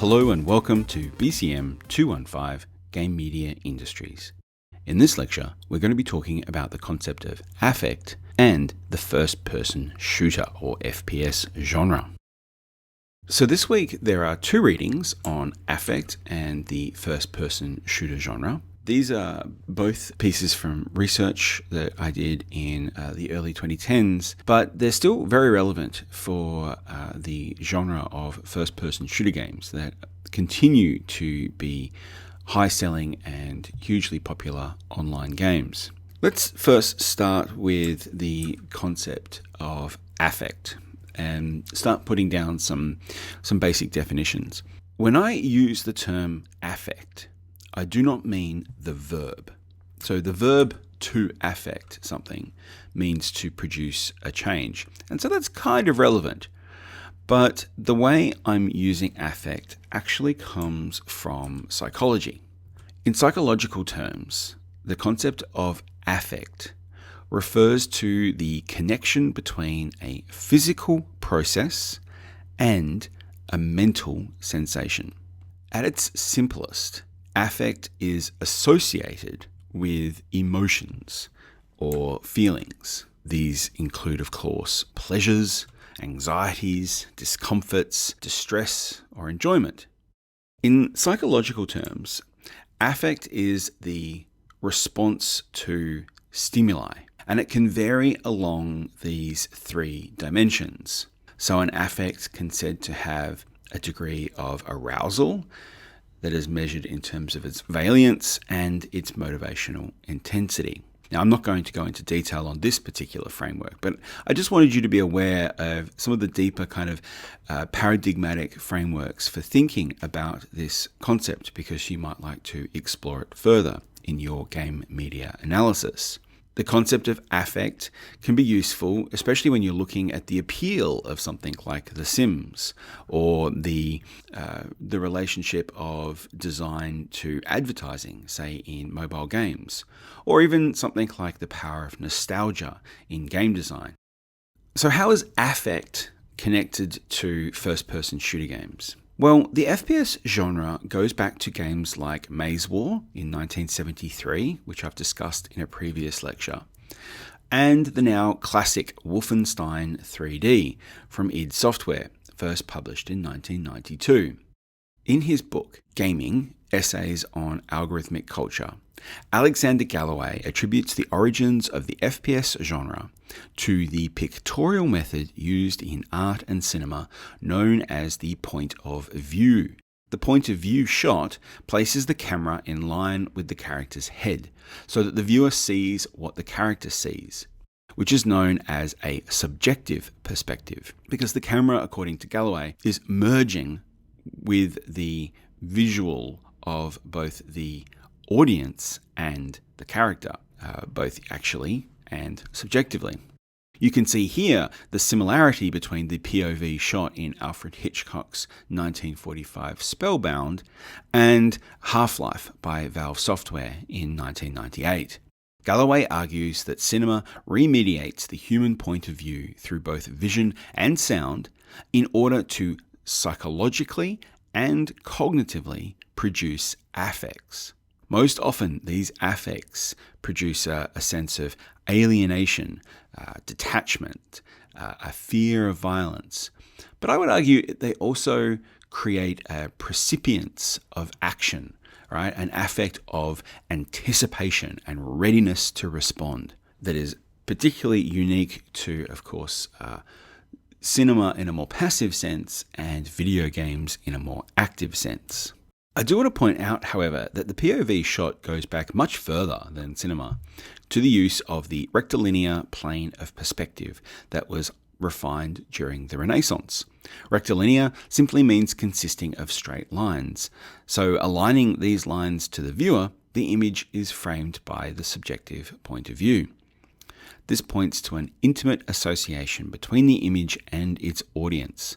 Hello and welcome to BCM215 Game Media Industries. In this lecture, we're going to be talking about the concept of affect and the first-person shooter or FPS genre. So this week there are two readings on affect and the first-person shooter genre. These are both pieces from research that I did in the early 2010s, but they're still very relevant for the genre of first-person shooter games that continue to be high-selling and hugely popular online games. Let's first start with the concept of affect and start putting down some basic definitions. When I use the term affect, I do not mean the verb. So the verb to affect something means to produce a change. And so that's kind of relevant. But the way I'm using affect actually comes from psychology. In psychological terms, the concept of affect refers to the connection between a physical process and a mental sensation. At its simplest, affect is associated with emotions or feelings. These include, of course, pleasures, anxieties, discomforts, distress, or enjoyment. In psychological terms, affect is the response to stimuli, and it can vary along these three dimensions. So an affect can be said to have a degree of arousal that is measured in terms of its valence and its motivational intensity. Now, I'm not going to go into detail on this particular framework, but I just wanted you to be aware of some of the deeper kind of paradigmatic frameworks for thinking about this concept, because you might like to explore it further in your game media analysis. The concept of affect can be useful, especially when you're looking at the appeal of something like The Sims, or the relationship of design to advertising, say in mobile games, or even something like the power of nostalgia in game design. So how is affect connected to first-person shooter games? Well, the FPS genre goes back to games like Maze War in 1973, which I've discussed in a previous lecture, and the now classic Wolfenstein 3D from id Software, first published in 1992. In his book, Gaming: Essays on Algorithmic Culture, Alexander Galloway attributes the origins of the FPS genre to the pictorial method used in art and cinema known as the point of view. The point of view shot places the camera in line with the character's head so that the viewer sees what the character sees, which is known as a subjective perspective, because the camera, according to Galloway, is merging with the visual of both the audience and the character, both actually and subjectively. You can see here the similarity between the POV shot in Alfred Hitchcock's 1945 Spellbound and Half-Life by Valve Software in 1998. Galloway argues that cinema remediates the human point of view through both vision and sound in order to psychologically and cognitively produce affects. Most often, these affects produce a sense of alienation, detachment, a fear of violence. But I would argue they also create a precipience of action, right? An affect of anticipation and readiness to respond that is particularly unique to, of course, cinema in a more passive sense and video games in a more active sense. I do want to point out, however, that the POV shot goes back much further than cinema to the use of the rectilinear plane of perspective that was refined during the Renaissance. Rectilinear simply means consisting of straight lines. So aligning these lines to the viewer, the image is framed by the subjective point of view. This points to an intimate association between the image and its audience,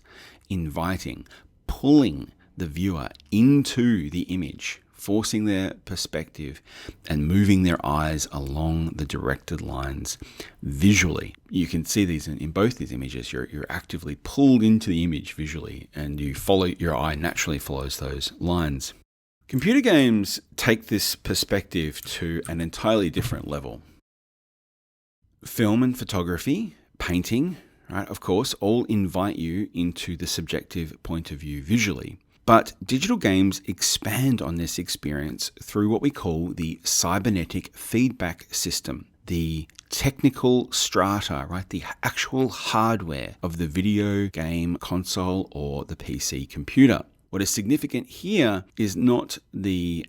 inviting, pulling the viewer into the image forcing their perspective and moving their eyes along the directed lines visually. You can see these in both these images. You're actively pulled into the image visually, and your eye naturally follows those lines. Computer games take this perspective to an entirely different level. Film and photography, painting, right, of course, all invite you into the subjective point of view visually. But digital games expand on this experience through what we call the cybernetic feedback system, the technical strata, right, the actual hardware of the video game console or the PC computer. What is significant here is not the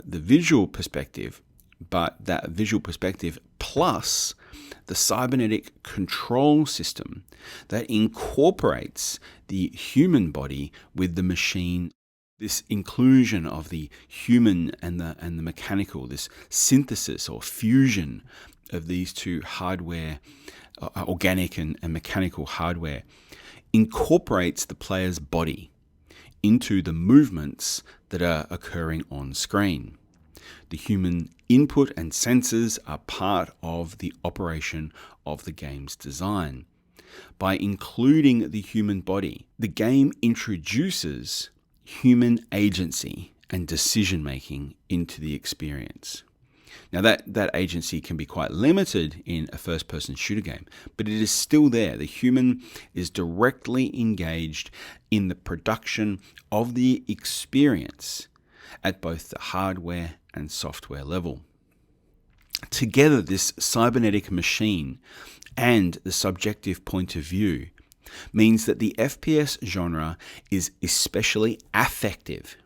visual perspective, but that visual perspective plus the cybernetic control system that incorporates the human body with the machine. This inclusion of the human and the mechanical, this synthesis or fusion of these two hardware, organic and mechanical hardware, incorporates the player's body into the movements that are occurring on screen. The human input and sensors are part of the operation of the game's design. By including the human body, the game introduces human agency and decision-making into the experience. Now that agency can be quite limited in a first-person shooter game, but it is still there. The human is directly engaged in the production of the experience at both the hardware and software level. Together, this cybernetic machine and the subjective point of view means that the FPS genre is especially affective,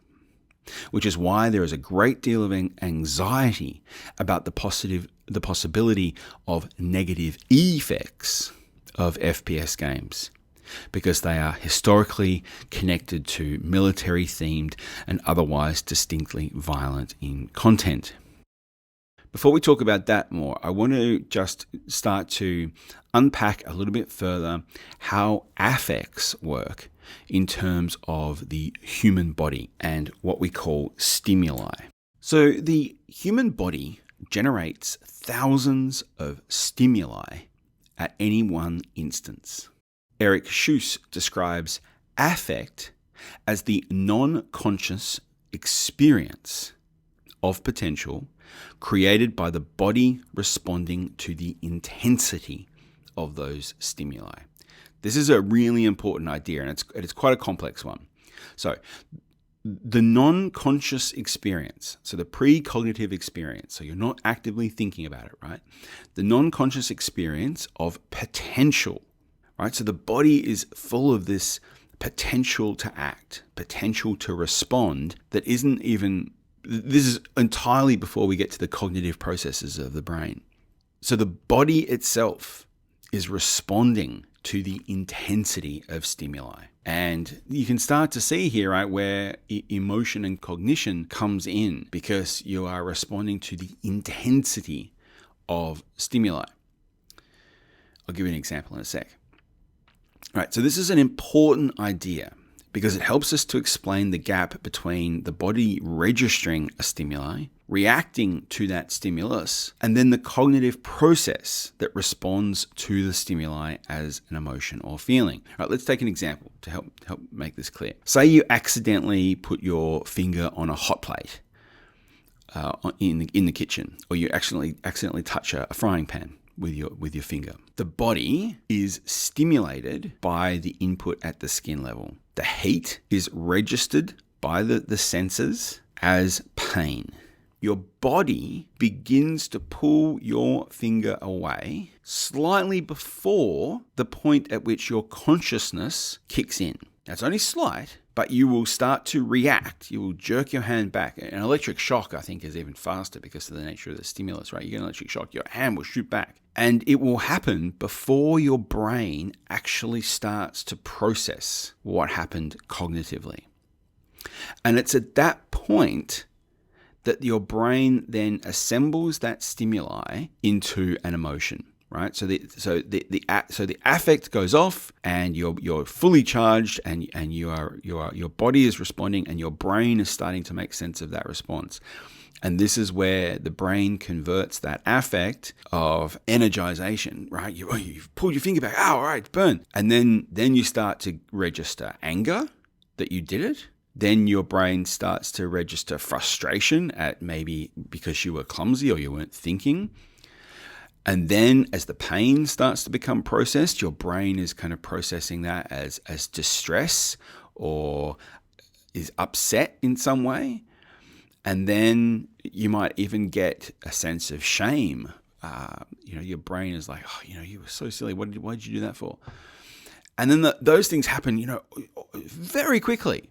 which is why there is a great deal of anxiety about the possibility of negative effects of FPS games, because they are historically connected to military-themed and otherwise distinctly violent in content. Before we talk about that more, I want to just start to unpack a little bit further how affects work in terms of the human body and what we call stimuli. So the human body generates thousands of stimuli at any one instance. Eric Schuss describes affect as the non-conscious experience of potential created by the body responding to the intensity of those stimuli. This is a really important idea, and it's quite a complex one. So the non-conscious experience, so the precognitive experience, so you're not actively thinking about it, right? The non-conscious experience of potential, right? So the body is full of this potential to act, potential to respond that isn't even, this is entirely before we get to the cognitive processes of the brain. So the body itself is responding to the intensity of stimuli. And you can start to see here, right, where emotion and cognition comes in, because you are responding to the intensity of stimuli. I'll give you an example in a sec. All right, so this is an important idea because it helps us to explain the gap between the body registering a stimuli, reacting to that stimulus, and then the cognitive process that responds to the stimuli as an emotion or feeling. All right, let's take an example to help make this clear. Say you accidentally put your finger on a hot plate in the kitchen, or you accidentally touch a frying pan with your finger. The body is stimulated by the input at the skin level. The heat is registered by the senses as pain. Your body begins to pull your finger away slightly before the point at which your consciousness kicks in. Now, it's only slight, but you will start to react. You will jerk your hand back. An electric shock, I think, is even faster because of the nature of the stimulus, right? You get an electric shock, your hand will shoot back. And it will happen before your brain actually starts to process what happened cognitively. And it's at that point that your brain then assembles that stimuli into an emotion, right? So the affect goes off, and you're fully charged, and your body is responding, and your brain is starting to make sense of that response. And this is where the brain converts that affect of energization, right? You've pulled your finger back, all right, burn. And then you start to register anger that you did it. Then your brain starts to register frustration at maybe because you were clumsy or you weren't thinking. And then as the pain starts to become processed, your brain is kind of processing that as distress or is upset in some way. And then you might even get a sense of shame. Your brain is like, you were so silly. Why did you do that for? And then those things happen, very quickly.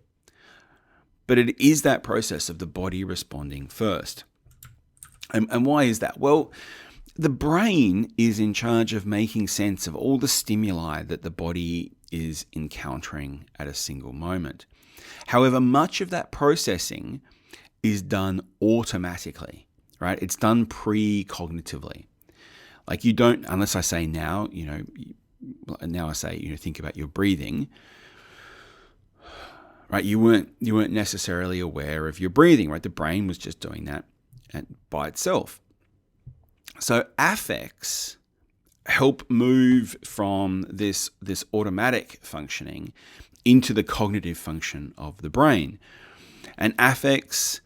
But it is that process of the body responding first. And why is that? Well, the brain is in charge of making sense of all the stimuli that the body is encountering at a single moment. However, much of that processing is done automatically, right? It's done pre-cognitively. Like you don't, unless I say now I say, think about your breathing, right? You weren't necessarily aware of your breathing, right? The brain was just doing that by itself. So affects help move from this automatic functioning into the cognitive function of the brain. And affects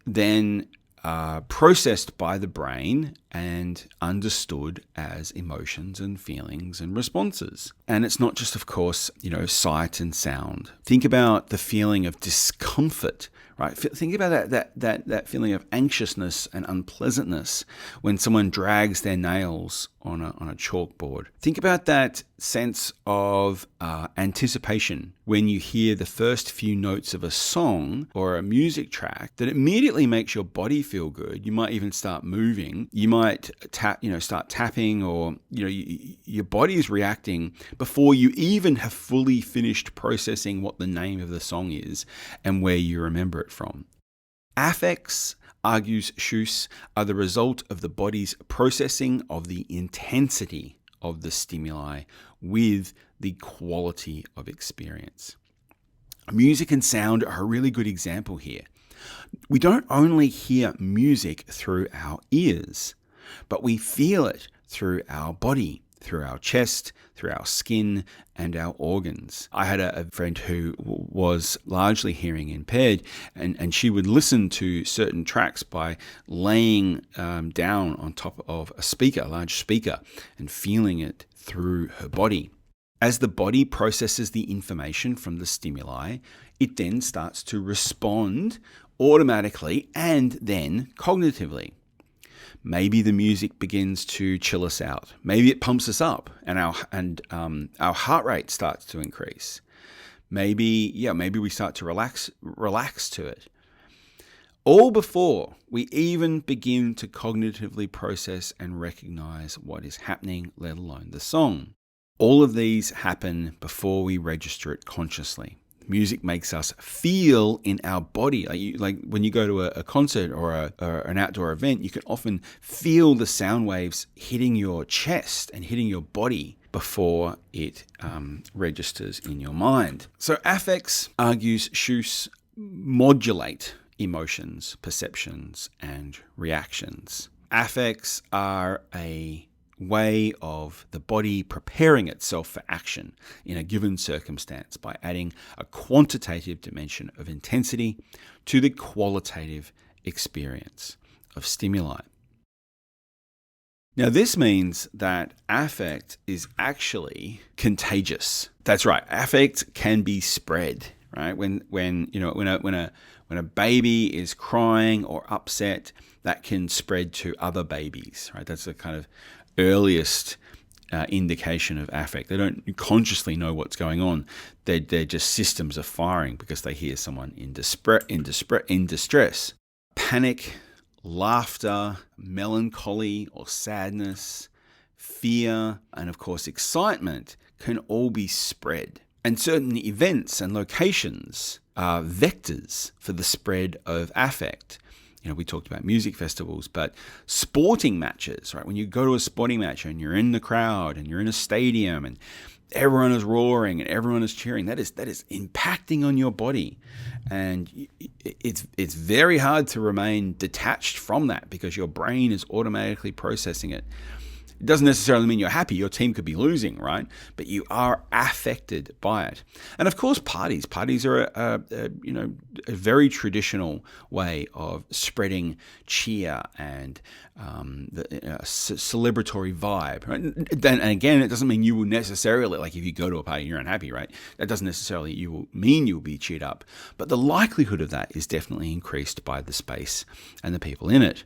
then processed by the brain and understood as emotions and feelings and responses. And it's not just, of course, sight and sound. Think about the feeling of discomfort, right? Think about that feeling of anxiousness and unpleasantness when someone drags their nails on a chalkboard. Think about that sense of anticipation when you hear the first few notes of a song or a music track that immediately makes your body feel good. You might even start moving. You might start tapping, or your body is reacting before you even have fully finished processing what the name of the song is and where you remember it from. Affects, argues Schuss, are the result of the body's processing of the intensity of the stimuli with the quality of experience. Music and sound are a really good example here. We don't only hear music through our ears, but we feel it through our body, through our chest, through our skin, and our organs. I had a friend who was largely hearing impaired, and she would listen to certain tracks by laying down on top of a large speaker, and feeling it through her body. As the body processes the information from the stimuli, it then starts to respond automatically and then cognitively. Maybe the music begins to chill us out. Maybe it pumps us up, and our heart rate starts to increase. Maybe we start to relax to it. All before we even begin to cognitively process and recognize what is happening, let alone the song. All of these happen before we register it consciously. Music makes us feel in our body. Like when you go to a concert or an outdoor event, you can often feel the sound waves hitting your chest and hitting your body before it registers in your mind. So affects, argues Schuss, modulate emotions, perceptions, and reactions. Affects are a way of the body preparing itself for action in a given circumstance by adding a quantitative dimension of intensity to the qualitative experience of stimuli. Now, this means that affect is actually contagious. That's right. Affect can be spread, right? When a baby is crying or upset, that can spread to other babies, right? That's the kind of earliest indication of affect. They don't consciously know what's going on. They're just systems are firing because they hear someone in distress. Panic, laughter, melancholy or sadness, fear, and of course excitement can all be spread. And certain events and locations are vectors for the spread of affect. We talked about music festivals, but sporting matches, right? When you go to a sporting match and you're in the crowd and you're in a stadium and everyone is roaring and everyone is cheering, that is impacting on your body. And it's very hard to remain detached from that because your brain is automatically processing it. It doesn't necessarily mean you're happy. Your team could be losing, right? But you are affected by it. And of course, parties. Parties are a very traditional way of spreading cheer and celebratory vibe. Right? And again, it doesn't mean you will necessarily, like if you go to a party and you're unhappy, right? That doesn't necessarily mean you will be cheered up. But the likelihood of that is definitely increased by the space and the people in it.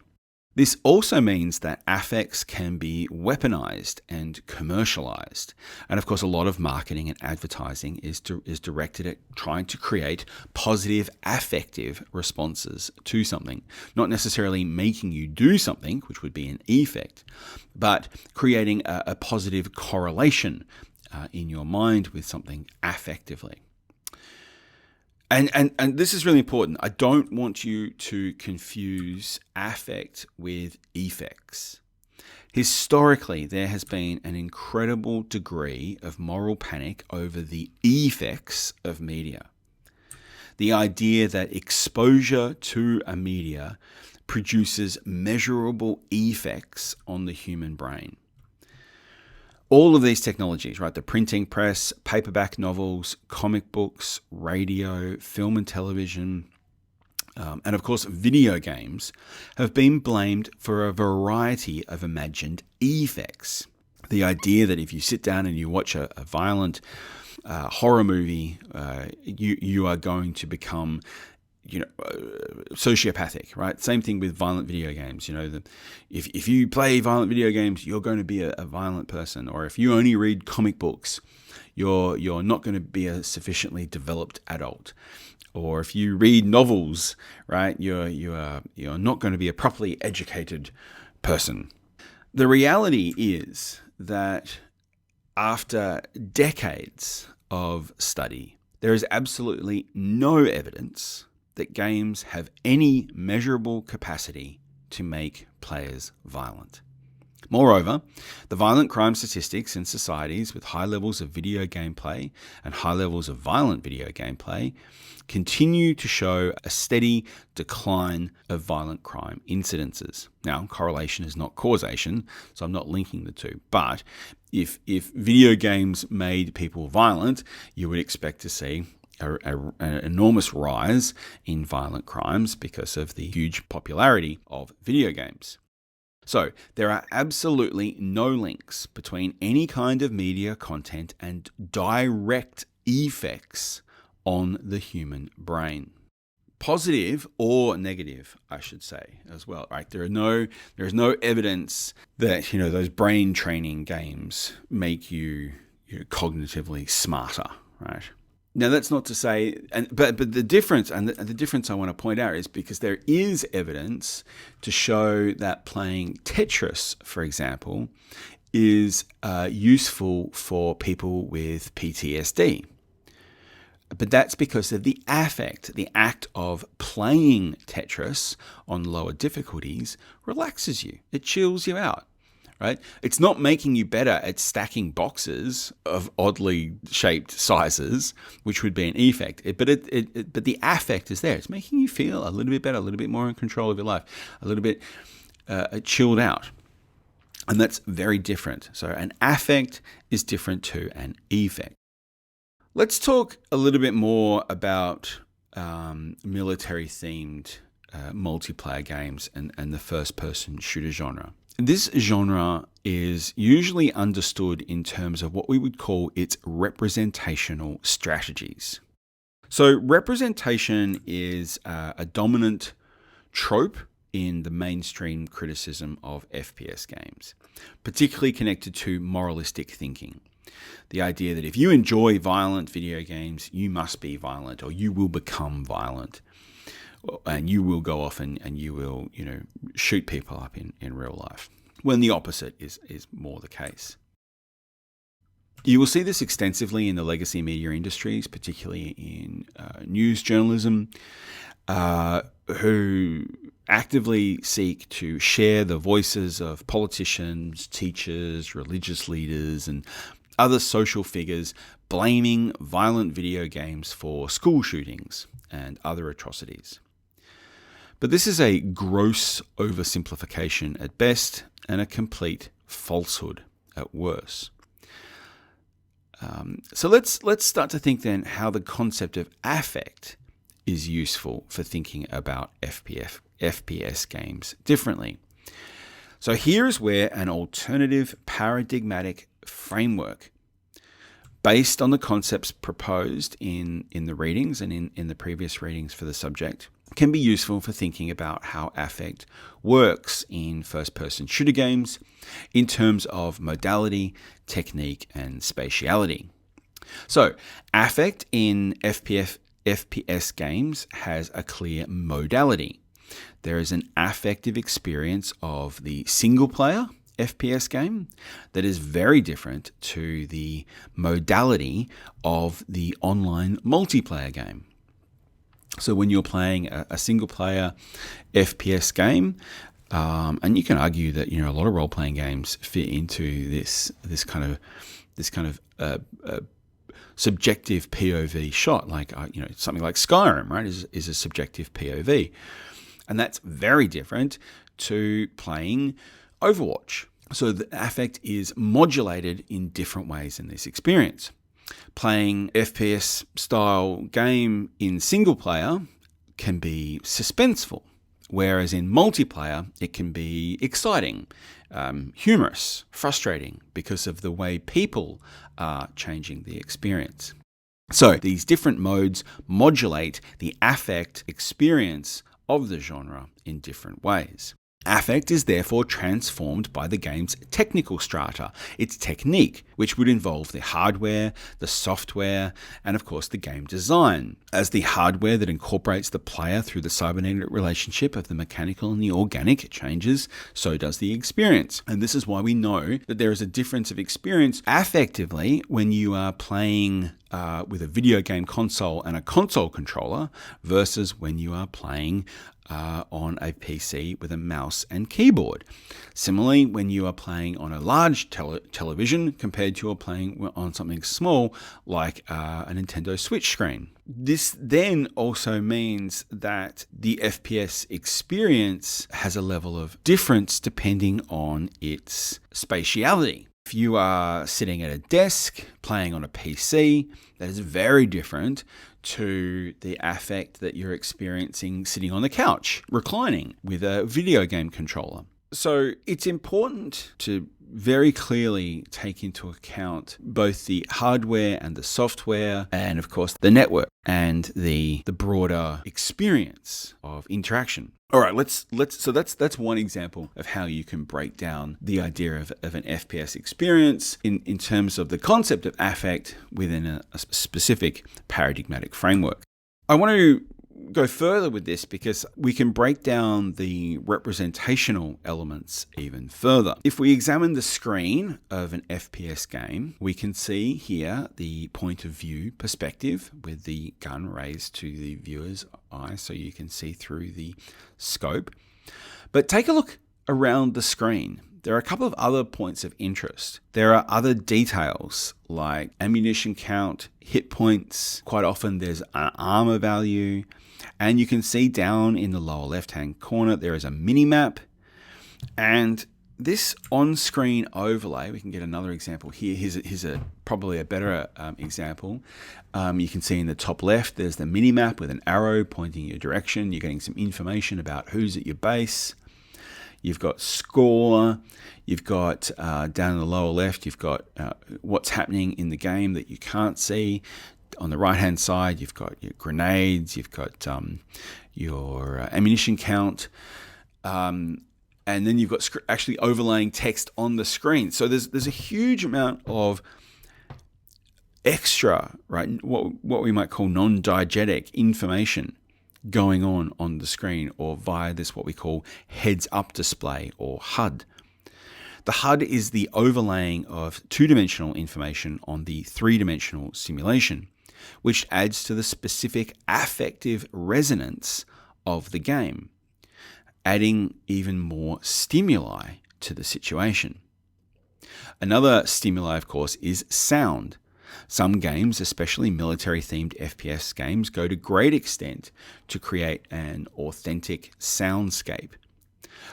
This also means that affects can be weaponized and commercialized. And of course, a lot of marketing and advertising is directed at trying to create positive affective responses to something. Not necessarily making you do something, which would be an effect, but creating a positive correlation in your mind with something affectively. And this is really important. I don't want you to confuse affect with effects. Historically, there has been an incredible degree of moral panic over the effects of media. The idea that exposure to a media produces measurable effects on the human brain. All of these technologies, right? The printing press, paperback novels, comic books, radio, film and television, and of course video games have been blamed for a variety of imagined effects. The idea that if you sit down and you watch a violent horror movie, you are going to become sociopathic, right? Same thing with violent video games. If you play violent video games, you're going to be a violent person. Or if you only read comic books, you're not going to be a sufficiently developed adult. Or if you read novels, right, you're not going to be a properly educated person. The reality is that after decades of study, there is absolutely no evidence that games have any measurable capacity to make players violent. Moreover, the violent crime statistics in societies with high levels of video gameplay and high levels of violent video gameplay continue to show a steady decline of violent crime incidences. Now, correlation is not causation, so I'm not linking the two. But if video games made people violent, you would expect to see an enormous rise in violent crimes because of the huge popularity of video games. So there are absolutely no links between any kind of media content and direct effects on the human brain. Positive or negative, I should say, as well. Right? There is no evidence that those brain training games make you cognitively smarter, right? Now, that's not to say, but the difference, and the difference I want to point out is because there is evidence to show that playing Tetris, for example, is useful for people with PTSD. But that's because of the affect. The act of playing Tetris on lower difficulties relaxes you. It chills you out. Right? It's not making you better at stacking boxes of oddly shaped sizes, which would be an effect. But the affect is there. It's making you feel a little bit better, a little bit more in control of your life, a little bit chilled out. And that's very different. So an affect is different to an effect. Let's talk a little bit more about military-themed multiplayer games and the first-person shooter genre. This genre is usually understood in terms of what we would call its representational strategies. So representation is a dominant trope in the mainstream criticism of FPS games, particularly connected to moralistic thinking. The idea that if you enjoy violent video games, you must be violent or you will become violent. And you will go off and you will, shoot people up in real life, when the opposite is more the case. You will see this extensively in the legacy media industries, particularly in news journalism, who actively seek to share the voices of politicians, teachers, religious leaders, and other social figures blaming violent video games for school shootings and other atrocities. But this is a gross oversimplification at best and a complete falsehood at worst. So let's start to think then how the concept of affect is useful for thinking about FPS games differently. So here's where an alternative paradigmatic framework based on the concepts proposed in the readings and in the previous readings for the subject can be useful for thinking about how affect works in first-person shooter games in terms of modality, technique, and spatiality. So, affect in FPS games has a clear modality. There is an affective experience of the single-player FPS game that is very different to the modality of the online multiplayer game. So when you're playing a single-player FPS game, and you can argue that a lot of role-playing games fit into this kind of subjective POV shot, like something like Skyrim, right, is a subjective POV, and that's very different to playing Overwatch. So the affect is modulated in different ways in this experience. Playing FPS style game in single player can be suspenseful, whereas in multiplayer it can be exciting, humorous, frustrating because of the way people are changing the experience. So these different modes modulate the affect experience of the genre in different ways. Affect is therefore transformed by the game's technical strata, its technique, which would involve the hardware, the software, and of course the game design. As the hardware that incorporates the player through the cybernetic relationship of the mechanical and the organic changes, so does the experience. And this is why we know that there is a difference of experience affectively when you are playing with a video game console and a console controller versus when you are playing on a PC with a mouse and keyboard. Similarly, when you are playing on a large television compared to playing on something small like a Nintendo Switch screen. This then also means that the FPS experience has a level of difference depending on its spatiality. If you are sitting at a desk playing on a PC, that is very different to the affect that you're experiencing sitting on the couch, reclining with a video game controller. So it's important to very clearly take into account both the hardware and the software, and of course the network and the broader experience of interaction. All right, so that's one example of how you can break down the idea of an FPS experience in terms of the concept of affect within a specific paradigmatic framework. I want to go further with this because we can break down the representational elements even further. If we examine the screen of an FPS game, we can see here the point of view perspective with the gun raised to the viewer's eye so you can see through the scope. But take a look around the screen. There are a couple of other points of interest. There are other details like ammunition count, hit points. Quite often there's an armor value. And you can see down in the lower left-hand corner, there is a mini-map. And this on-screen overlay, we can get another example here. Here's probably a better example. You can see in the top left, there's the mini-map with an arrow pointing your direction. You're getting some information about who's at your base. You've got score. You've got down in the lower left, you've got what's happening in the game that you can't see. On the right-hand side, you've got your grenades, you've got your ammunition count, and then you've got actually overlaying text on the screen. So there's a huge amount of extra, right, what we might call non-diegetic information going on the screen, or via this what we call heads-up display, or HUD. The HUD is the overlaying of two-dimensional information on the three-dimensional simulation, which adds to the specific affective resonance of the game. adding even more stimuli to the situation. Another stimuli, of course, is sound. Some games, especially military-themed FPS games, go to great extent to create an authentic soundscape,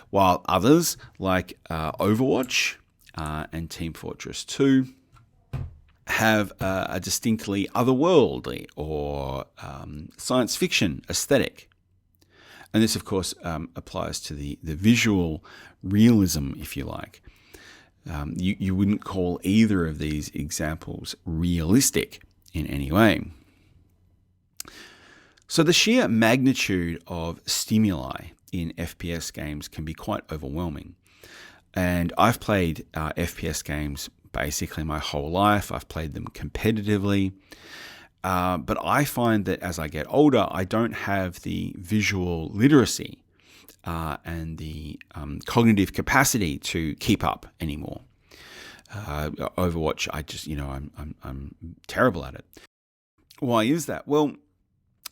while others, like Overwatch and Team Fortress 2, have a distinctly otherworldly or science fiction aesthetic. And this, of course, applies to the visual realism, if you like. You wouldn't call either of these examples realistic in any way. So the sheer magnitude of stimuli in FPS games can be quite overwhelming. And I've played FPS games basically my whole life. I've played them competitively. But I find that as I get older, I don't have the visual literacy and the cognitive capacity to keep up anymore. Overwatch, I'm terrible at it. Why is that? Well,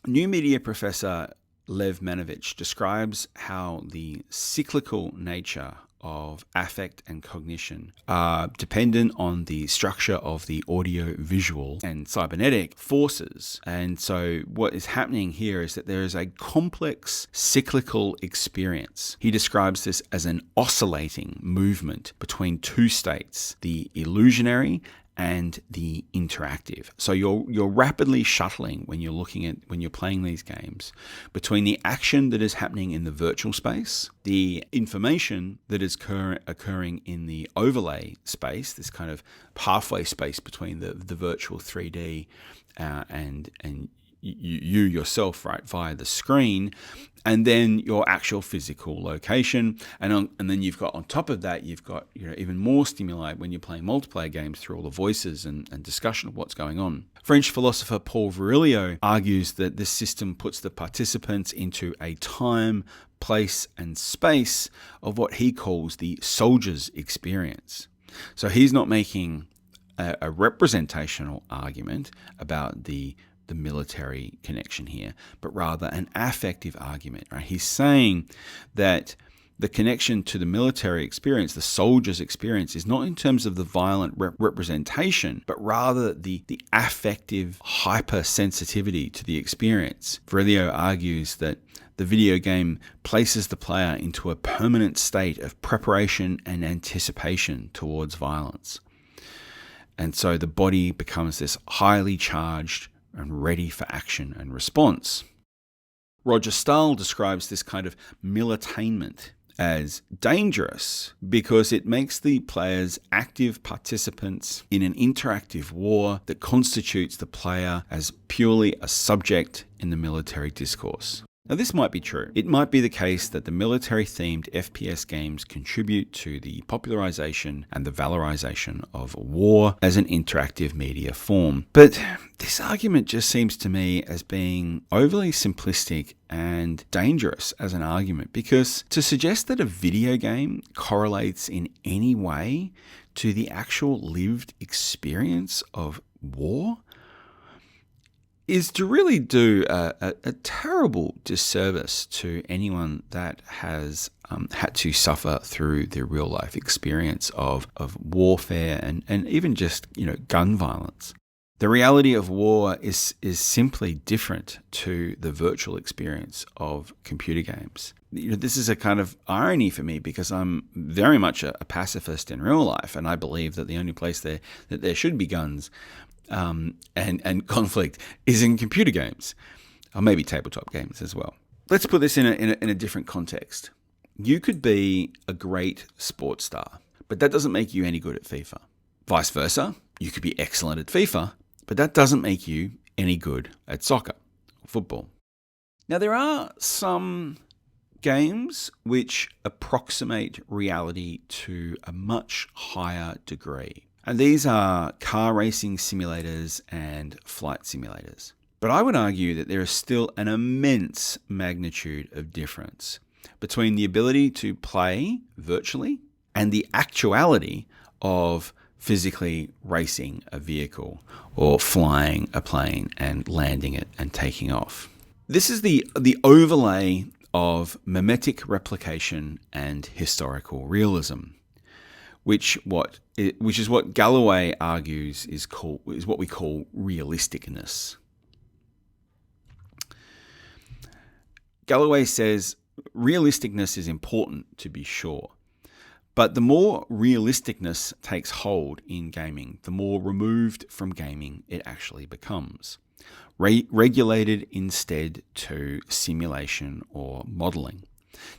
new media professor Lev Manovich describes how the cyclical nature of affect and cognition are dependent on the structure of the audio, visual, and cybernetic forces. And so what is happening here is that there is a complex cyclical experience. He describes this as an oscillating movement between two states, the illusionary and the interactive. So you're rapidly shuttling when you're playing these games between the action that is happening in the virtual space, the information that is occurring in the overlay space, this kind of halfway space between the virtual 3D and you yourself, right, via the screen, and then your actual physical location, and then you've got on top of that, you've got even more stimuli when you're playing multiplayer games through all the voices and discussion of what's going on. French philosopher Paul Virilio argues that this system puts the participants into a time, place, and space of what he calls the soldier's experience. So he's not making a representational argument about the military connection here, but rather an affective argument, right? He's saying that the connection to the military experience, the soldier's experience, is not in terms of the violent representation, but rather the affective hypersensitivity to the experience. Virilio argues that the video game places the player into a permanent state of preparation and anticipation towards violence. And so the body becomes this highly charged and ready for action and response. Roger Stahl describes this kind of militainment as dangerous because it makes the players active participants in an interactive war that constitutes the player as purely a subject in the military discourse. Now, this might be true. It might be the case that the military-themed FPS games contribute to the popularization and the valorization of war as an interactive media form. But this argument just seems to me as being overly simplistic and dangerous as an argument, because to suggest that a video game correlates in any way to the actual lived experience of war is to really do a terrible disservice to anyone that has had to suffer through the real life experience of warfare and even just gun violence. The reality of war is simply different to the virtual experience of computer games. This is a kind of irony for me because I'm very much a pacifist in real life, and I believe that the only place that there should be guns and conflict is in computer games, or maybe tabletop games as well. Let's put this in a different context. You could be a great sports star, but that doesn't make you any good at FIFA. Vice versa, you could be excellent at FIFA, but that doesn't make you any good at soccer or football. Now, there are some games which approximate reality to a much higher degree. And these are car racing simulators and flight simulators. But I would argue that there is still an immense magnitude of difference between the ability to play virtually and the actuality of physically racing a vehicle or flying a plane and landing it and taking off. This is the overlay of mimetic replication and historical realism, which is what Galloway argues is what we call realisticness. Galloway says realisticness is important, to be sure, but the more realisticness takes hold in gaming, the more removed from gaming it actually becomes, regulated instead to simulation or modeling.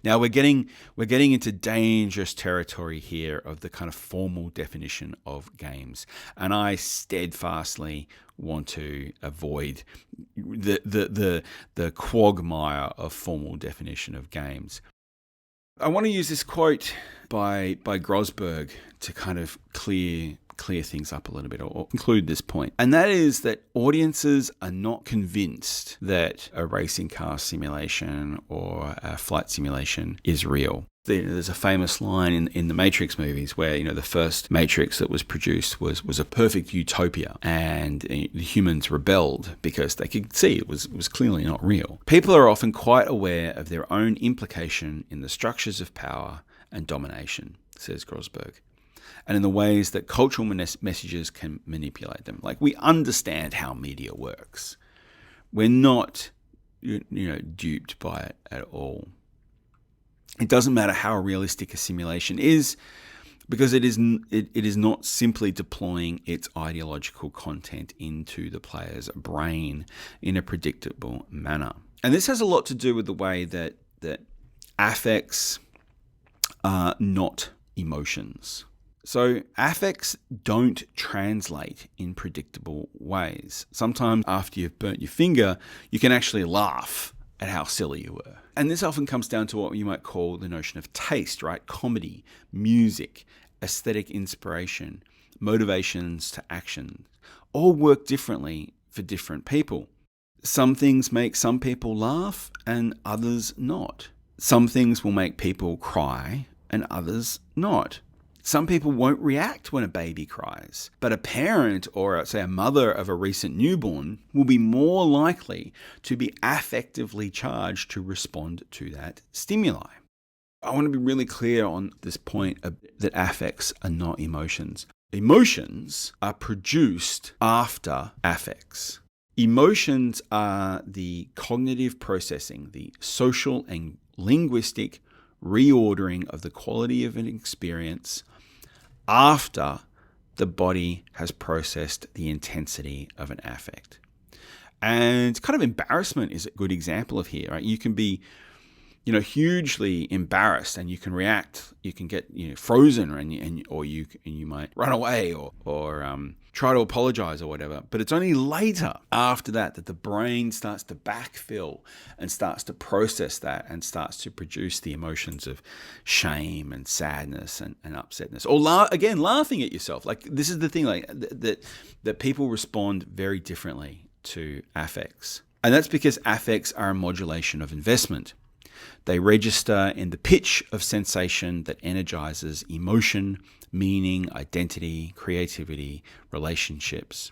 Now we're getting into dangerous territory here of the kind of formal definition of games, and I steadfastly want to avoid the quagmire of formal definition of games. I want to use this quote by Grosberg to kind of clear things up a little bit, or conclude this point. And that is that audiences are not convinced that a racing car simulation or a flight simulation is real. There's a famous line in the Matrix movies where, the first Matrix that was produced was a perfect utopia, and the humans rebelled because they could see it was clearly not real. People are often quite aware of their own implication in the structures of power and domination, says Grosberg, and in the ways that cultural messages can manipulate them. Like, we understand how media works. We're not, duped by it at all. It doesn't matter how realistic a simulation is, because it is not simply deploying its ideological content into the player's brain in a predictable manner. And this has a lot to do with the way that affects are not emotions. So affects don't translate in predictable ways. Sometimes after you've burnt your finger, you can actually laugh at how silly you were. And this often comes down to what you might call the notion of taste, right? Comedy, music, aesthetic inspiration, motivations to action, all work differently for different people. Some things make some people laugh and others not. Some things will make people cry and others not. Some people won't react when a baby cries, but a parent or, say, a mother of a recent newborn will be more likely to be affectively charged to respond to that stimuli. I want to be really clear on this point that affects are not emotions. Emotions are produced after affects. Emotions are the cognitive processing, the social and linguistic reordering of the quality of an experience after the body has processed the intensity of an affect. And kind of embarrassment is a good example of here, right? You can be, hugely embarrassed and you can react, you can get, frozen, or you might run away or try to apologize or whatever. But it's only later after that the brain starts to backfill and starts to process that and starts to produce the emotions of shame and sadness and upsetness, or laughing at yourself. Like, this is the thing, like that people respond very differently to affects. And that's because affects are a modulation of investment. They register in the pitch of sensation that energizes emotion, meaning, identity, creativity, relationships.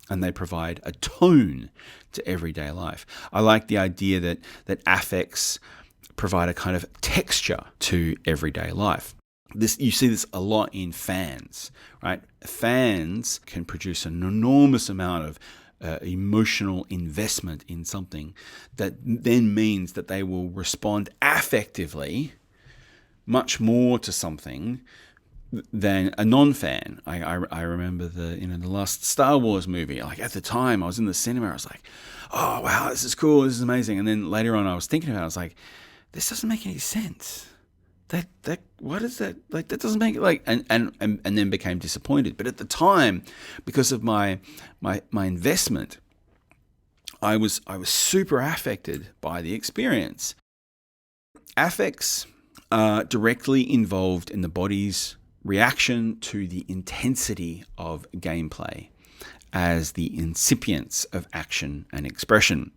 And they provide a tone to everyday life. I like the idea that affects provide a kind of texture to everyday life. You see this a lot in fans, right? Fans can produce an enormous amount of emotional investment in something that then means that they will respond affectively much more to something than a non-fan. I remember the last Star Wars movie. Like, at the time I was in the cinema, I was like, oh wow, this is cool, this is amazing. And then later on I was thinking about it, I was like, this doesn't make any sense. That what is that? Like, that doesn't make it, like, and then became disappointed. But at the time, because of my investment, I was super affected by the experience. Affects are directly involved in the body's reaction to the intensity of gameplay as the incipients of action and expression.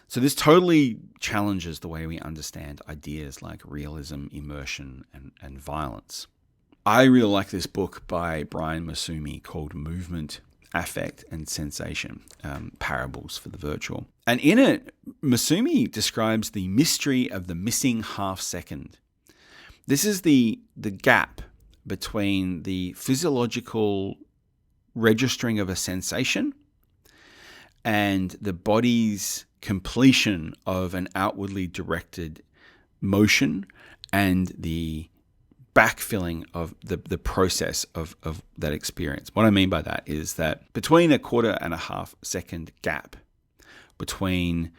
So this totally challenges the way we understand ideas like realism, immersion, and violence. I really like this book by Brian Masumi called Movement affect, and sensation, parables for the virtual. And in it, Masumi describes the mystery of the missing half second. This is the gap between the physiological registering of a sensation and the body's completion of an outwardly directed motion and the backfilling of the process of that experience. What I mean by that is that between a 1.5 second gap between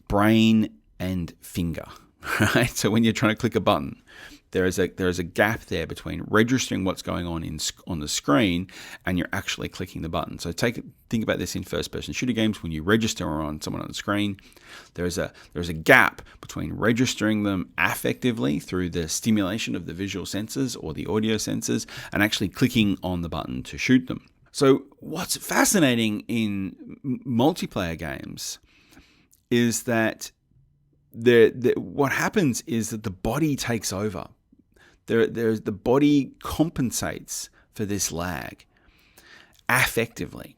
brain and finger, right? So when you're trying to click a button, there is a gap there between registering what's going on the screen and you're actually clicking the button. So think about this in first-person shooter games. When you register on someone on the screen, there's a gap between registering them affectively through the stimulation of the visual senses or the audio senses and actually clicking on the button to shoot them. So what's fascinating in multiplayer games is that what happens is that the body takes over. The body compensates for this lag affectively.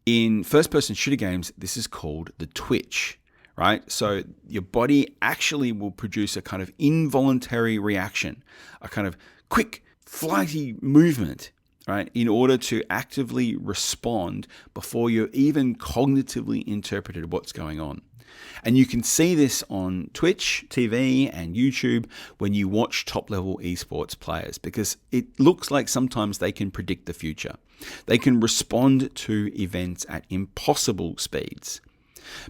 In first-person shooter games, this is called the twitch, right? So your body actually will produce a kind of involuntary reaction, a kind of quick, flighty movement, right, in order to actively respond before you've even cognitively interpreted what's going on. And you can see this on Twitch TV and YouTube when you watch top-level esports players, because it looks like sometimes they can predict the future. They can respond to events at impossible speeds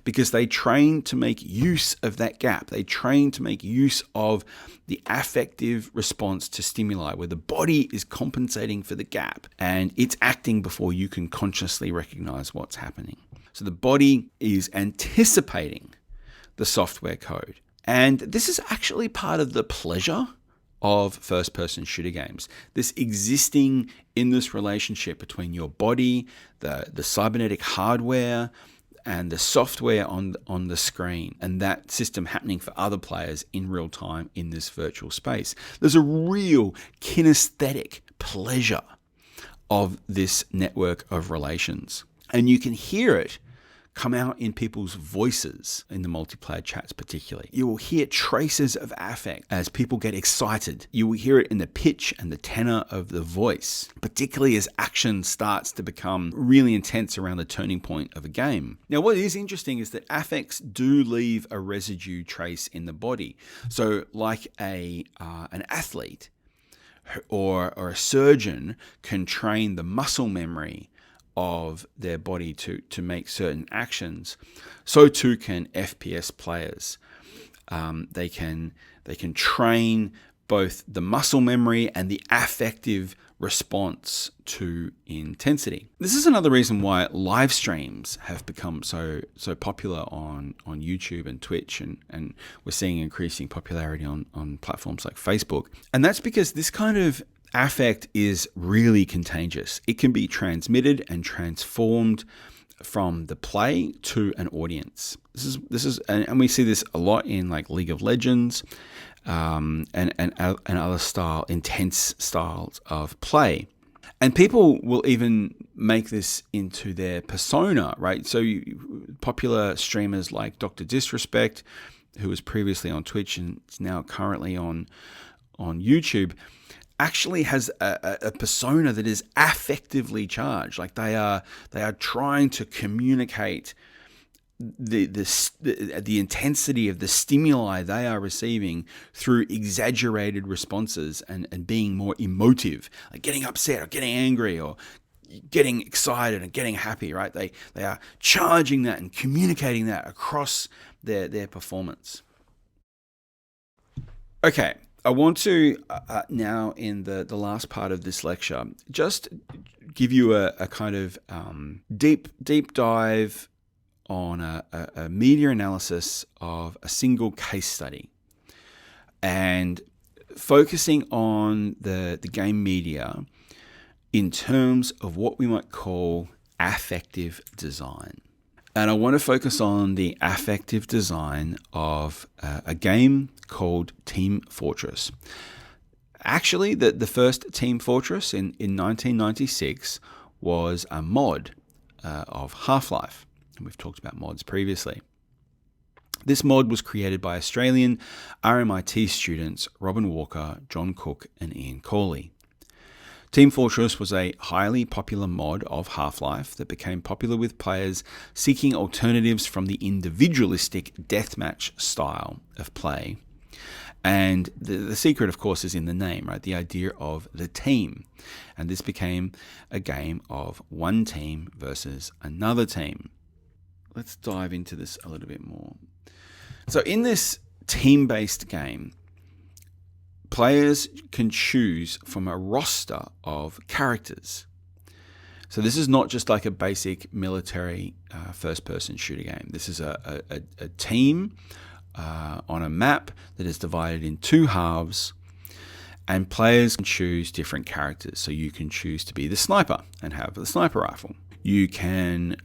because they train to make use of that gap. They train to make use of the affective response to stimuli where the body is compensating for the gap and it's acting before you can consciously recognize what's happening. So the body is anticipating the software code. And this is actually part of the pleasure of first-person shooter games. This existing in this relationship between your body, the cybernetic hardware, and the software on the screen, and that system happening for other players in real time in this virtual space. There's a real kinesthetic pleasure of this network of relations. And you can hear it come out in people's voices in the multiplayer chats particularly. You will hear traces of affect as people get excited. You will hear it in the pitch and the tenor of the voice, particularly as action starts to become really intense around the turning point of a game. Now, what is interesting is that affects do leave a residue trace in the body. So like an athlete or a surgeon can train the muscle memory of their body to make certain actions, so too can FPS players. They can train both the muscle memory and the affective response to intensity. This is another reason why live streams have become so popular on YouTube and Twitch, and we're seeing increasing popularity on platforms like Facebook. And that's because this kind of affect is really contagious. It can be transmitted and transformed from the play to an audience. This is, and we see this a lot in like League of Legends, and other intense styles of play. And people will even make this into their persona, right? So popular streamers like Dr. Disrespect, who was previously on Twitch and is now currently on YouTube, actually has a persona that is affectively charged. Like they are trying to communicate the intensity of the stimuli they are receiving through exaggerated responses and being more emotive, like getting upset or getting angry or getting excited and getting happy, right? They are charging that and communicating that across their performance. Okay. I want to now, in the last part of this lecture, just give you a kind of deep dive on a media analysis of a single case study and focusing on the game media in terms of what we might call affective design. And I want to focus on the affective design of a game called Team Fortress. Actually, the first Team Fortress in 1996 was a mod of Half-Life, and we've talked about mods previously. This mod was created by Australian RMIT students Robin Walker, John Cook, and Ian Cawley. Team Fortress was a highly popular mod of Half-Life that became popular with players seeking alternatives from the individualistic deathmatch style of play. And the secret, of course, is in the name, right? The idea of the team. And this became a game of one team versus another team. Let's dive into this a little bit more. So in this team-based game, players can choose from a roster of characters. So this is not just like a basic military first-person shooter game. This is a team on a map that is divided in two halves, and players can choose different characters. So you can choose to be the sniper and have the sniper rifle. You can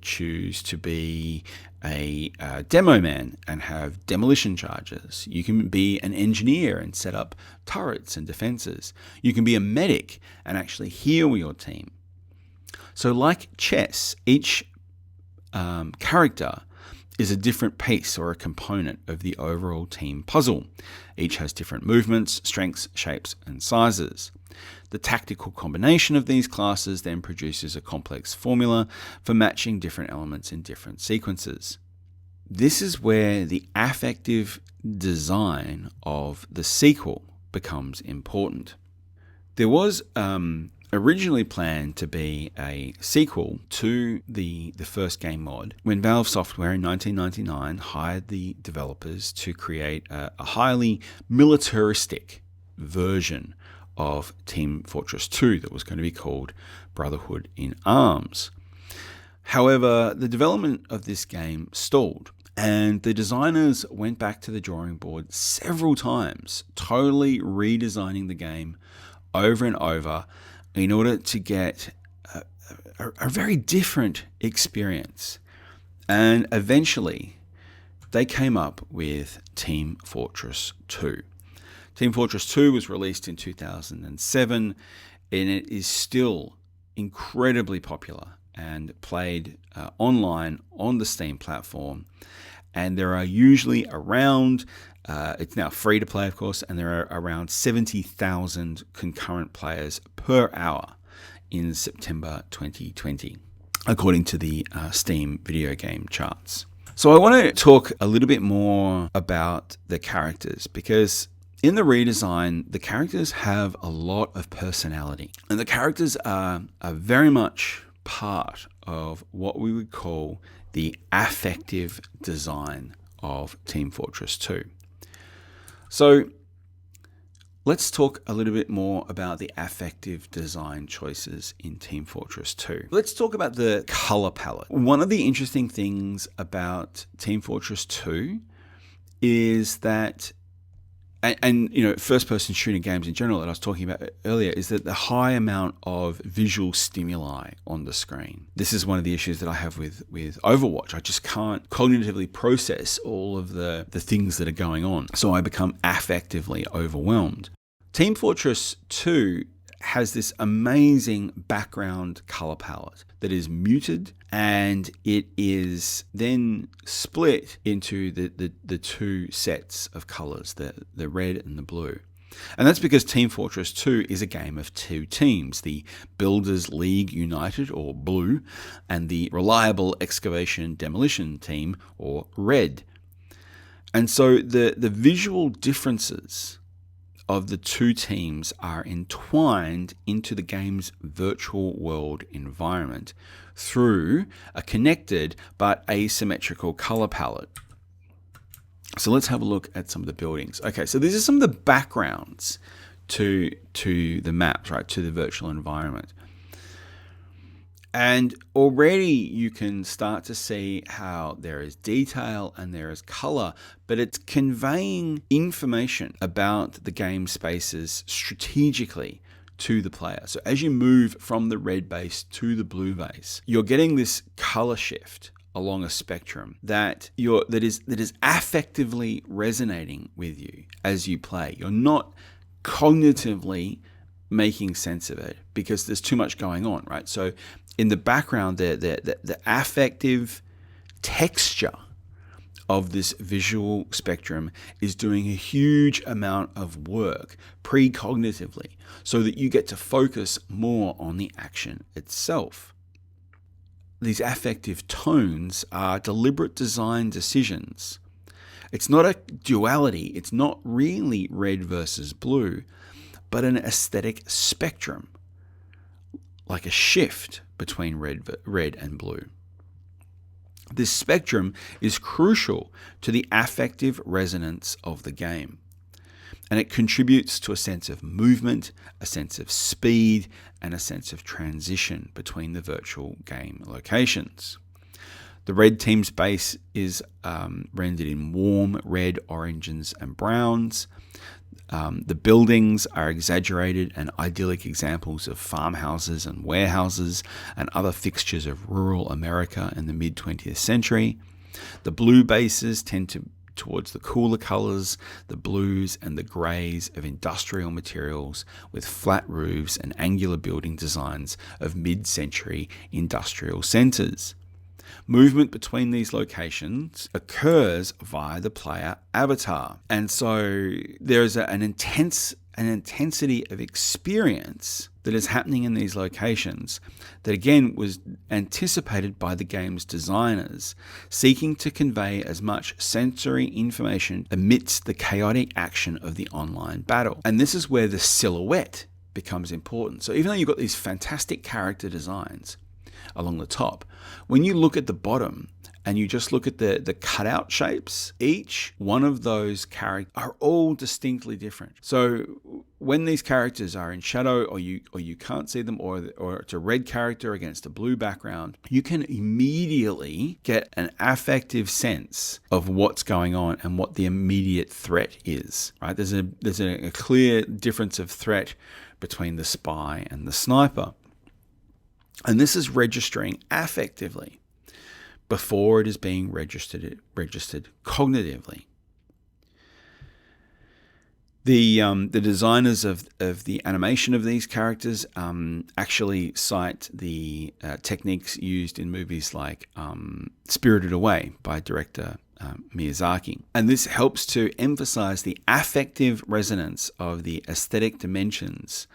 choose to be a demo man and have demolition charges. You can be an engineer and set up turrets and defenses. You can be a medic and actually heal your team. So like chess, each character is a different piece or a component of the overall team puzzle. Each has different movements, strengths, shapes, and sizes. The tactical combination of these classes then produces a complex formula for matching different elements in different sequences. This is where the affective design of the sequel becomes important. There was originally planned to be a sequel to the first game mod when Valve Software in 1999 hired the developers to create a highly militaristic version of Team Fortress 2 that was going to be called Brotherhood in Arms. However, the development of this game stalled, and the designers went back to the drawing board several times, totally redesigning the game over and over in order to get a very different experience. And eventually, they came up with Team Fortress 2. Team Fortress 2 was released in 2007, and it is still incredibly popular and played online on the Steam platform. And there are usually around, it's now free to play, of course, and there are around 70,000 concurrent players per hour in September 2020, according to the Steam video game charts. So I want to talk a little bit more about the characters, because in the redesign, the characters have a lot of personality, and the characters are very much part of what we would call the affective design of Team Fortress 2. So let's talk a little bit more about the affective design choices in Team Fortress 2. Let's talk about the color palette. One of the interesting things about Team Fortress 2 is that, and you know, first-person shooting games in general that I was talking about earlier, is that the high amount of visual stimuli on the screen. This is one of the issues that I have with Overwatch. I just can't cognitively process all of the things that are going on, so I become affectively overwhelmed. Team Fortress 2 has this amazing background color palette that is muted, and it is then split into the two sets of colors, the red and the blue. And that's because Team Fortress 2 is a game of two teams, the Builders League United, or Blue, and the Reliable Excavation Demolition Team, or Red. And so the visual differences of the two teams are entwined into the game's virtual world environment through a connected but asymmetrical color palette. So let's have a look at some of the buildings. Okay, so these are some of the backgrounds to the maps, right, to the virtual environment. And already you can start to see how there is detail and there is color, but it's conveying information about the game spaces strategically to the player. So as you move from the red base to the blue base, you're getting this color shift along a spectrum that is affectively resonating with you as you play. You're not cognitively making sense of it because there's too much going on, right? So in the background, the affective texture of this visual spectrum is doing a huge amount of work precognitively so that you get to focus more on the action itself. These affective tones are deliberate design decisions. It's not a duality. It's not really red versus blue, but an aesthetic spectrum, like a shift between red and blue. This spectrum is crucial to the affective resonance of the game, and it contributes to a sense of movement, a sense of speed, and a sense of transition between the virtual game locations. The red team's base is rendered in warm red, oranges, and browns. The buildings are exaggerated and idyllic examples of farmhouses and warehouses and other fixtures of rural America in the mid-20th century. The blue bases tend towards the cooler colors, the blues and the grays of industrial materials with flat roofs and angular building designs of mid-century industrial centers. Movement between these locations occurs via the player avatar. And so there is an intensity of experience that is happening in these locations that again was anticipated by the game's designers, seeking to convey as much sensory information amidst the chaotic action of the online battle. And this is where the silhouette becomes important. So even though you've got these fantastic character designs along the top, when you look at the bottom and you just look at the cutout shapes, each one of those characters are all distinctly different. So when these characters are in shadow or you can't see them, or it's a red character against a blue background, you can immediately get an affective sense of what's going on and what the immediate threat is, right? There's a clear difference of threat between the spy and the sniper. And this is registering affectively before it is being registered cognitively. The designers of the animation of these characters actually cite the techniques used in movies like Spirited Away by director Miyazaki. And this helps to emphasize the affective resonance of the aesthetic dimensions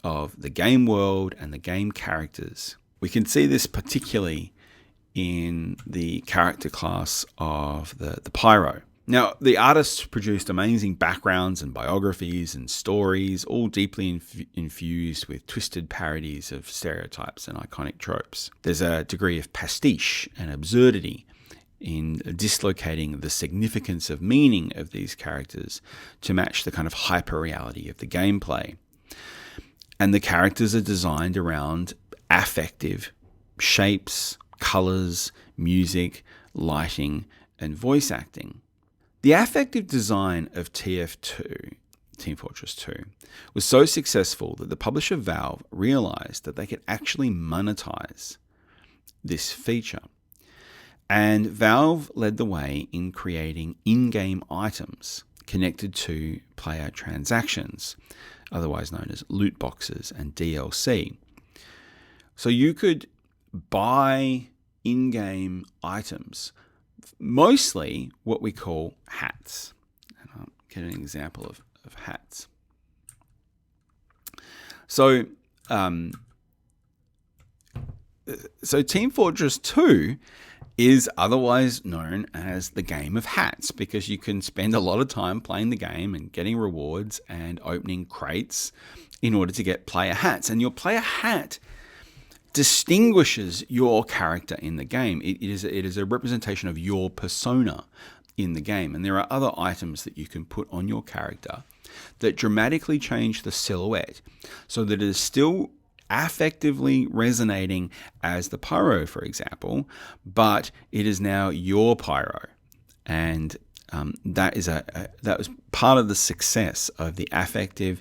of the game world and the game characters. We can see this particularly in the character class of the Pyro. Now, the artists produced amazing backgrounds and biographies and stories, all deeply infused with twisted parodies of stereotypes and iconic tropes. There's a degree of pastiche and absurdity in dislocating the significance of meaning of these characters to match the kind of hyper-reality of the gameplay. And the characters are designed around affective shapes, colors, music, lighting, and voice acting. The affective design of TF2, Team Fortress 2, was so successful that the publisher Valve realized that they could actually monetize this feature. And Valve led the way in creating in-game items connected to player transactions, otherwise known as loot boxes and DLC. So you could buy in-game items, mostly what we call hats. And I'll get an example of hats. So Team Fortress 2 is otherwise known as the game of hats because you can spend a lot of time playing the game and getting rewards and opening crates in order to get player hats. And your player hat distinguishes your character in the game. It is a representation of your persona in the game. And there are other items that you can put on your character that dramatically change the silhouette so that it is still affectively resonating as the Pyro, for example, but it is now your Pyro. And that was part of the success of the affective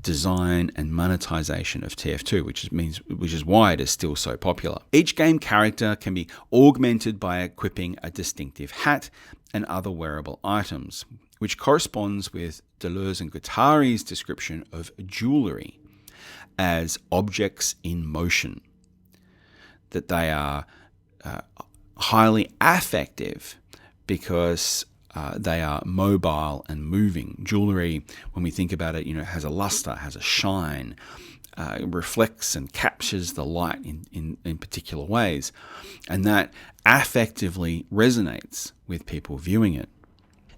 design and monetization of TF2, which is why it is still so popular. Each game character can be augmented by equipping a distinctive hat and other wearable items, which corresponds with Deleuze and Guattari's description of jewelry. as objects in motion, that they are highly affective because they are mobile and moving. Jewelry, when we think about it, has a luster, has a shine, reflects and captures the light in particular ways, and that affectively resonates with people viewing it.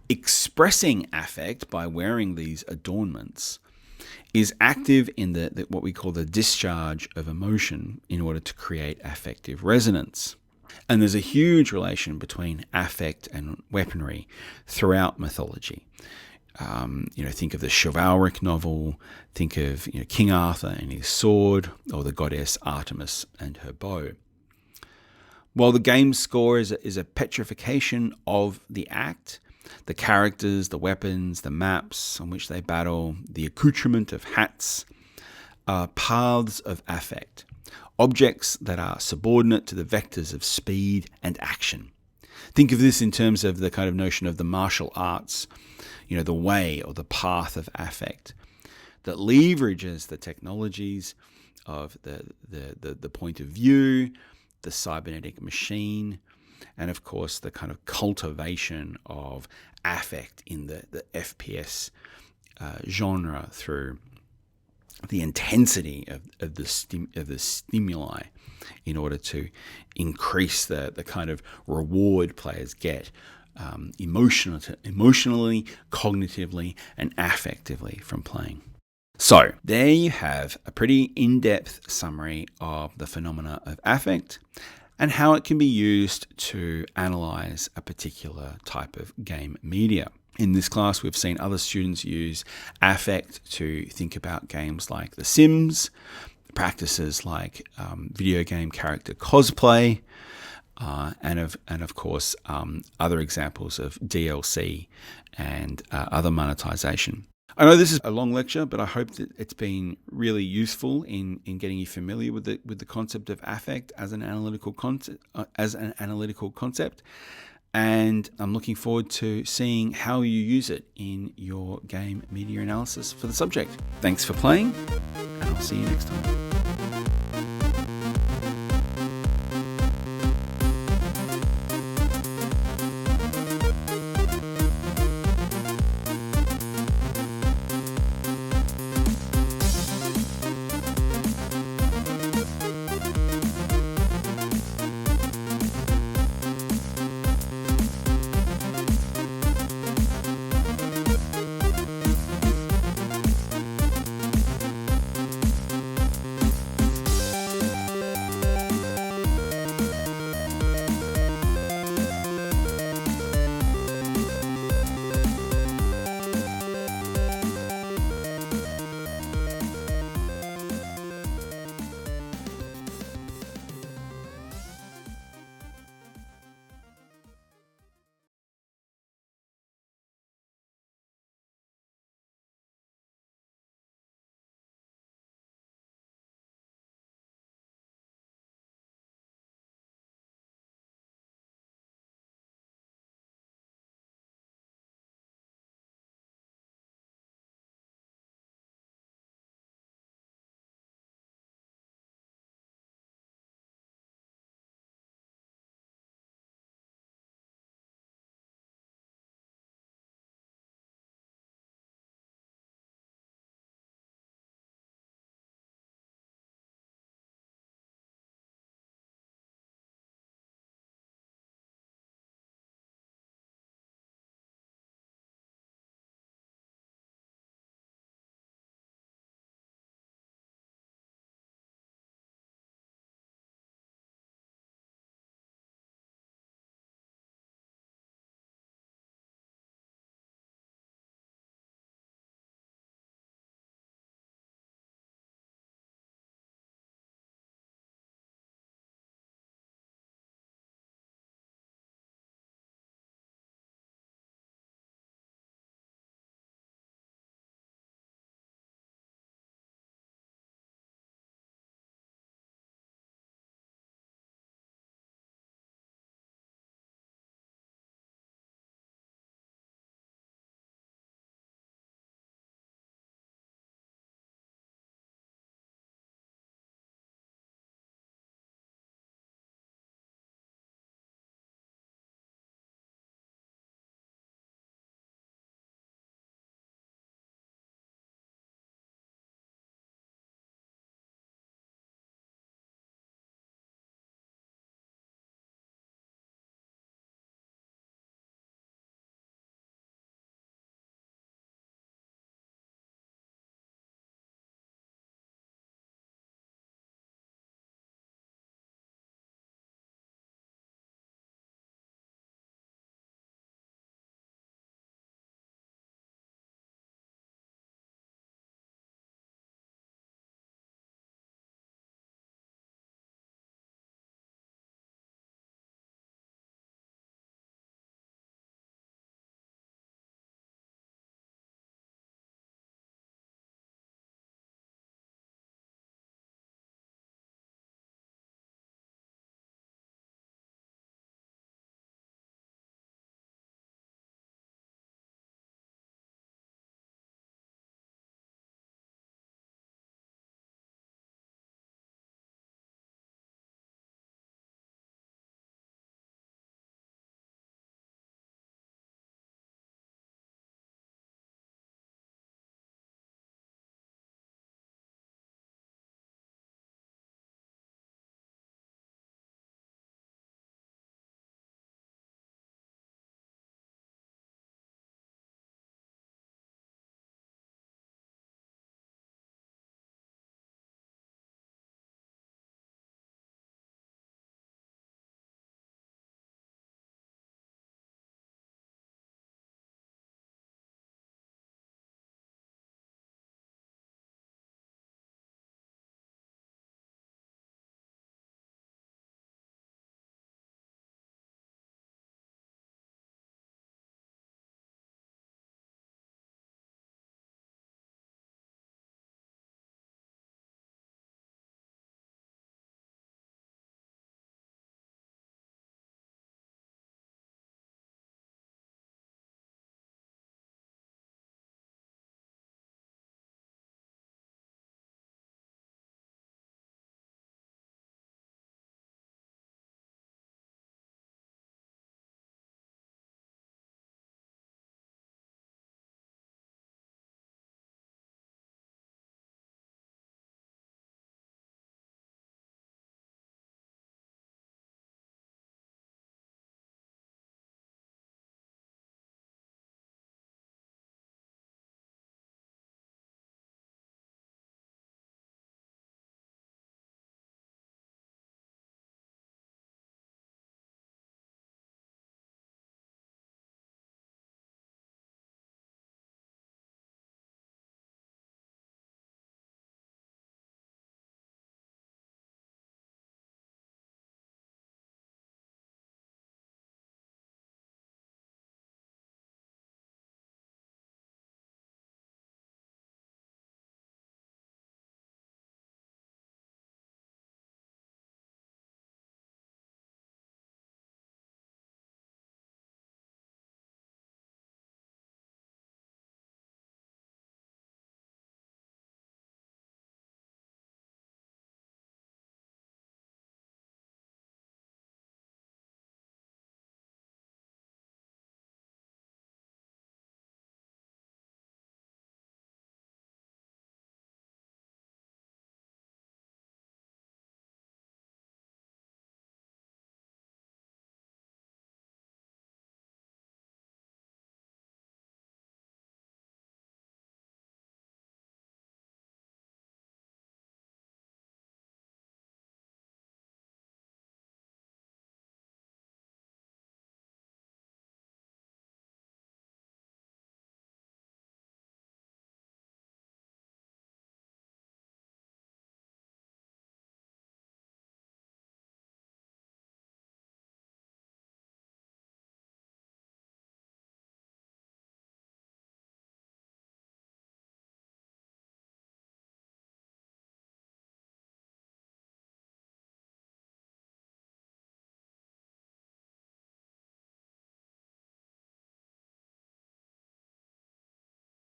Expressing affect by wearing these adornments is active in the what we call the discharge of emotion in order to create affective resonance. And there's a huge relation between affect and weaponry throughout mythology. Think of the chivalric novel, think of King Arthur and his sword, or the goddess Artemis and her bow. While the game score is a petrification of the act, the characters, the weapons, the maps on which they battle, the accoutrement of hats are paths of affect, objects that are subordinate to the vectors of speed and action. Think of this in terms of the kind of notion of the martial arts, the way or the path of affect that leverages the technologies of the point of view, the cybernetic machine, and of course the kind of cultivation of affect in the FPS genre through the intensity of the stimuli in order to increase the kind of reward players get emotionally, cognitively, and affectively from playing. So there you have a pretty in-depth summary of the phenomena of affect and how it can be used to analyze a particular type of game media. In this class, we've seen other students use affect to think about games like The Sims, practices like video game character cosplay, and of course other examples of DLC and other monetization. I know this is a long lecture, but I hope that it's been really useful in getting you familiar with the concept of affect as an analytical concept. And I'm looking forward to seeing how you use it in your game media analysis for the subject. Thanks for playing, and I'll see you next time.